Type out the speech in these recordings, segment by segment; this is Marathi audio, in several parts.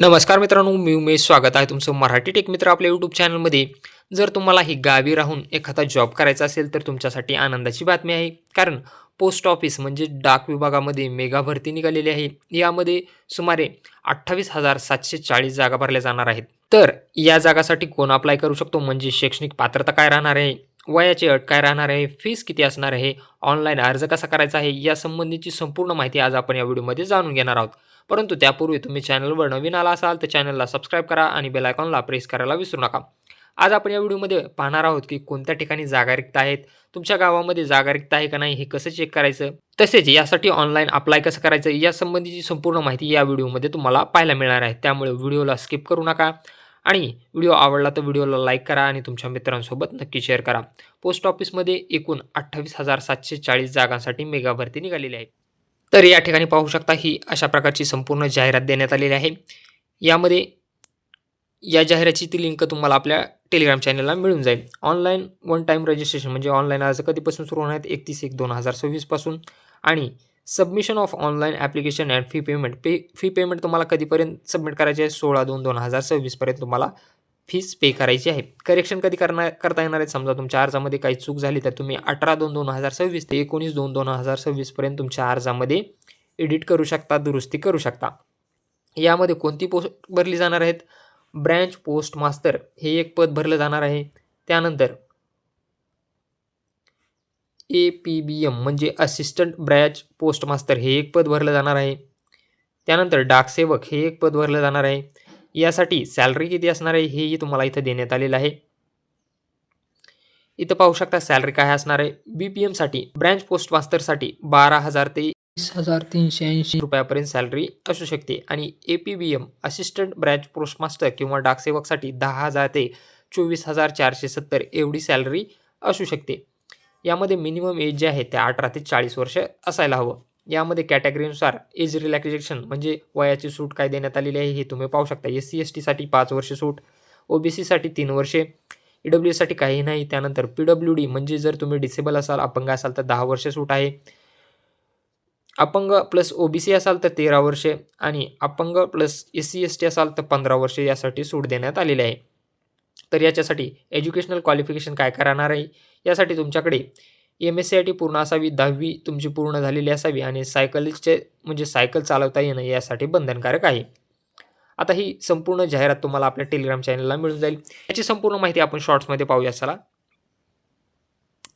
नमस्कार मित्रांनो, मी उमेश. स्वागत आहे तुमचं मराठी टेक मित्र आपल्या यूट्यूब चॅनलमध्ये. जर तुम्हालाही गावी राहून एखादा जॉब करायचा असेल तर तुमच्यासाठी आनंदाची बातमी आहे. कारण पोस्ट ऑफिस म्हणजे डाक विभागामध्ये मेगा भरती निघालेली आहे. यामध्ये सुमारे 28,740 जागा भरल्या जाणार आहेत. तर या जागासाठी कोण अप्लाय करू शकतो, म्हणजे शैक्षणिक पात्रता काय राहणार आहे, वयाची अट काय राहणार आहे, फीस किती असणार आहे, ऑनलाईन अर्ज कसा करायचा आहे, यासंबंधीची संपूर्ण माहिती आज आपण या व्हिडिओमध्ये जाणून घेणार आहोत. परंतु त्यापूर्वी तुम्ही चॅनलवर नवीन आला असाल तर चॅनलला सबस्क्राईब करा आणि बेल आयकॉनला प्रेस करायला विसरू नका. आज आपण या व्हिडिओमध्ये पाहणार आहोत की कोणत्या ठिकाणी जागा रिक्त आहेत, तुमच्या गावामध्ये जागा रिक्त आहे का नाही हे कसं चेक करायचं, तसेच यासाठी ऑनलाईन अप्लाय कसं करायचं यासंबंधीची संपूर्ण माहिती या व्हिडिओमध्ये तुम्हाला पाहायला मिळणार आहे. त्यामुळे व्हिडिओला स्किप करू नका आणि व्हिडिओ आवडला तर व्हिडिओला लाईक करा आणि तुमच्या मित्रांसोबत नक्की शेअर करा. पोस्ट ऑफिसमध्ये एकूण 28,740 जागांसाठी मेगा भरती निघालेली आहे. तर या ठिकाणी पाहू शकता ही अशा प्रकारची संपूर्ण जाहिरात देण्यात आलेली आहे. यामध्ये या जाहिरातीची लिंक तुम्हाला आपल्या टेलिग्राम चॅनलला मिळून जाईल. ऑनलाईन वन टाईम रजिस्ट्रेशन म्हणजे ऑनलाईन अर्ज कधीपासून सुरू होणार आहेत, 31/1/2026 पासून. आणि submission of online application and fee payment. Fee payment तुम्हाला कधीपर्यंत सबमिट करायची आहे, 16/2/2026 पर्यंत तुम्हाला फीस पे करायची आहे. करेक्शन कधी करता येणार आहे, समजा तुमच्या अर्जामध्ये काही चूक झाली तर तुम्ही 18/2/2026 ते 19/2/2026 पर्यंत तुमच्या अर्जामध्ये एडिट करू शकता, दुरुस्ती करू शकता. यामध्ये कोणती पोस्ट भरली जाणार आहेत, ब्रँच पोस्ट मास्टर हे एक पद भरलं जाणार आहे. त्यानंतर APBM म्हणजे असिस्टंट ब्रँच पोस्ट मास्टर हे एक पद भरलं जाणार आहे. त्यानंतर डाकसेवक हे एक पद भरलं जाणार आहे. यासाठी सॅलरी किती असणार आहे हेही तुम्हाला इथं देण्यात आलेलं आहे. इथं पाहू शकता सॅलरी काय असणार आहे. BPMसाठी ब्रँच पोस्ट मास्टरसाठी 12,000 ते 20,380 रुपयापर्यंत सॅलरी असू शकते आणि APBM assistant branch post master किंवा डाकसेवकसाठी 10,000 ते 24,470 एवढी सॅलरी असू शकते. यामध्ये मिनिमम एज जे आहे ते 18 ते 40 वर्ष असायला हवं. यामध्ये कॅटेगरीनुसार एज रिलॅक्सेशन म्हणजे वयाची सूट काय देण्यात आलेली आहे हे तुम्ही पाहू शकता. SC/STसाठी 5 वर्ष सूट, OBCसाठी 3 वर्षे, EWSसाठी काही नाही. त्यानंतर PWD म्हणजे जर तुम्ही डिसेबल असाल, अपंग असाल तर 10 वर्ष सूट आहे. अपंग प्लस OBC असाल तर 13 वर्षे आणि अपंग प्लस SC/ST असाल तर 15 वर्षे यासाठी सूट देण्यात आलेली आहे. तर याच्यासाठी एज्युकेशनल क्वालिफिकेशन काय राहणार आहे, यासाठी तुमच्याकडे MSCIT पूर्ण असावी, 10वी तुमची पूर्ण झालेली असावी आणि सायकल चालवता येणं यासाठी बंधनकारक आहे. आता ही संपूर्ण जाहिरात तुम्हाला आपल्या टेलिग्राम चॅनलला मिळून जाईल. याची संपूर्ण माहिती आपण शॉर्ट्समध्ये पाहूया. चला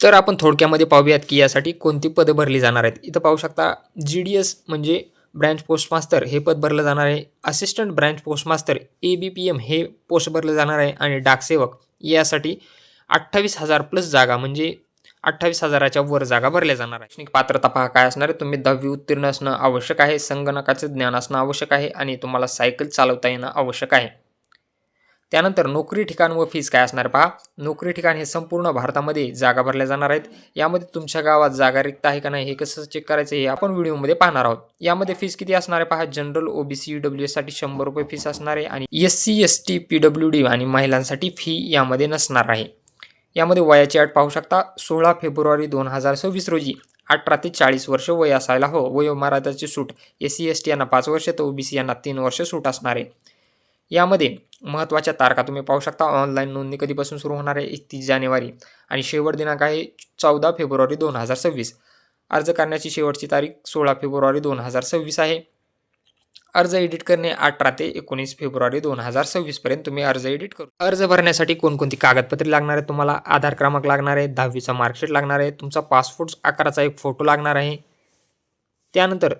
तर आपण थोडक्यामध्ये पाहूयात की यासाठी कोणती पदं भरली जाणार आहेत. इथं पाहू शकता GDS म्हणजे ब्रँच पोस्ट मास्टर हे पद भरलं जाणार आहे. Assistant branch post master ABPM हे पोस्ट भरलं जाणार आहे आणि डाकसेवक यासाठी 28,000 प्लस जागा म्हणजे 28,000च्या वर जागा भरल्या जाणार आहे. शैक्षणिक पात्रता पहा काय असणार आहे. तुम्ही 10वी उत्तीर्ण असणं आवश्यक आहे, संगणकाचं ज्ञान असणं आवश्यक आहे आणि तुम्हाला सायकल चालवता येणं आवश्यक आहे. त्यानंतर नोकरी ठिकाण व फीस काय असणार पहा. नोकरी ठिकाण हे संपूर्ण भारतामध्ये जागा भरल्या जाणार आहेत. यामध्ये तुमच्या गावात जागा रिक्त आहे का नाही हे कसं चेक करायचं हे आपण व्हिडिओमध्ये पाहणार आहोत. यामध्ये फीस किती असणार आहे पहा. जनरल OBC EWS साठी 100 रुपये फीस असणार आहे आणि SC/ST PWD आणि महिलांसाठी फी यामध्ये नसणार आहे. यामध्ये वयाची अट पाहू शकता. 16 फेब्रुवारी 2026 रोजी 18 ते 40 वर्ष वय असायला हवं. वयोमर्यादेची सूट SC/ST यांना 5 वर्ष तर OBC यांना 3 वर्ष सूट असणार आहे. यामध्ये महत्त्वाच्या तारखा तुम्ही पाहू शकता. ऑनलाईन नोंदणी कधीपासून सुरू होणार आहे, 31 जानेवारी आणि शेवट दिनांक आहे 14 फेब्रुवारी 2026. अर्ज करण्याची शेवटची तारीख 16 फेब्रुवारी 2026 आहे. अर्ज एडिट करणे 18 ते 19 फेब्रुवारी 2026 पर्यंत तुम्ही अर्ज एडिट करू. अर्ज भरण्यासाठी कोणकोणती कागदपत्रे लागणार आहेत तुम्हाला. आधार क्रमांक लागणार आहे, 10वीचा मार्कशीट लागणार आहे, तुमचा पासपोर्ट आकाराचा एक फोटो लागणार आहे. त्यानंतर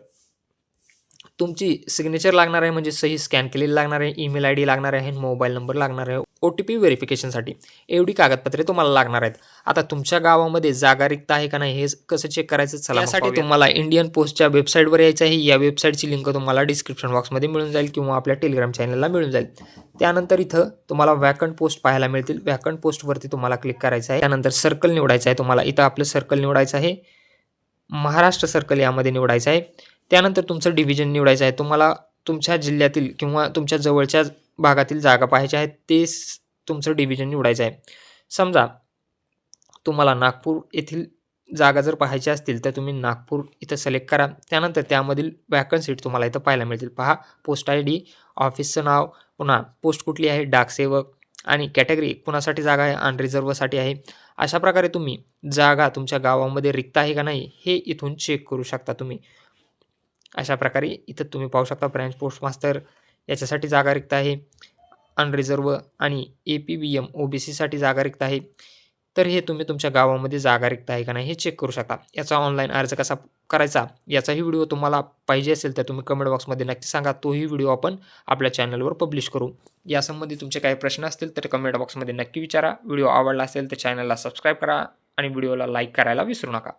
तुमची सिग्नेचर लागणार आहे म्हणजे सही स्कॅन केलेली लागणार आहे, ईमेल ID लागणार आहे, मोबाईल नंबर लागणार आहे, OTP व्हेरिफिकेशनसाठी एवढी कागदपत्रे तुम्हाला लागणार आहेत. आता तुमच्या गावामध्ये जागा रिक्त आहे का नाही हे कसं चेक करायचं, चला यासाठी तुम्हाला इंडियन पोस्टच्या वेबसाईटवर यायचं आहे. या वेबसाईटची लिंक तुम्हाला डिस्क्रिप्शन बॉक्समध्ये मिळून जाईल किंवा आपल्या टेलिग्राम चॅनलला मिळून जाईल. त्यानंतर इथं तुम्हाला वॅकंट पोस्ट पाहायला मिळतील. वॅकंट पोस्टवरती तुम्हाला क्लिक करायचं आहे. त्यानंतर सर्कल निवडायचं आहे तुम्हाला. इथं आपलं सर्कल निवडायचं आहे, महाराष्ट्र सर्कल यामध्ये निवडायचं आहे. त्यानंतर तुमचं डिव्हिजन निवडायचं आहे. तुम्हाला तुमच्या जिल्ह्यातील किंवा तुमच्या जवळच्या भागातील जागा पाहायच्या आहेत, ते तुमचं डिव्हिजन निवडायचं आहे. समजा तुम्हाला नागपूर येथील जागा जर पाहायच्या असतील तर तुम्ही नागपूर इथं सिलेक्ट करा. त्यानंतर त्यामधील वॅकन्सी तुम्हाला इथं पाहायला मिळतील. पहा पोस्ट आयडी, ऑफिसचं नाव, पुन्हा पोस्ट कुठली आहे, डाकसेवक आणि कॅटेगरी कुणासाठी जागा आहे, अनरिझर्व्हसाठी आहे. अशा प्रकारे तुम्ही जागा तुमच्या गावामध्ये रिक्त आहे का नाही हे इथून चेक करू शकता तुम्ही. अशा प्रकारे इथं तुम्ही पाहू शकता ब्रँच पोस्ट मास्टर याच्यासाठी जागा रिक्त आहे. अनरिझर्व्ह आणि APBM OBCसाठी जागा रिक्त आहे. तर हे तुम्ही तुमच्या गावामध्ये जागा रिक्त आहे का नाही हे चेक करू शकता. याचा ऑनलाईन अर्ज कसा करायचा याचाही व्हिडिओ तुम्हाला पाहिजे असेल तर तुम्ही कमेंट बॉक्समध्ये नक्की सांगा. तोही व्हिडिओ आपण आपल्या चॅनलवर पब्लिश करू. यासंबंधी तुमचे काही प्रश्न असतील तर कमेंट बॉक्समध्ये नक्की विचारा. व्हिडिओ आवडला असेल तर चॅनलला सबस्क्राईब करा आणि व्हिडिओला लाईक करायला विसरू नका.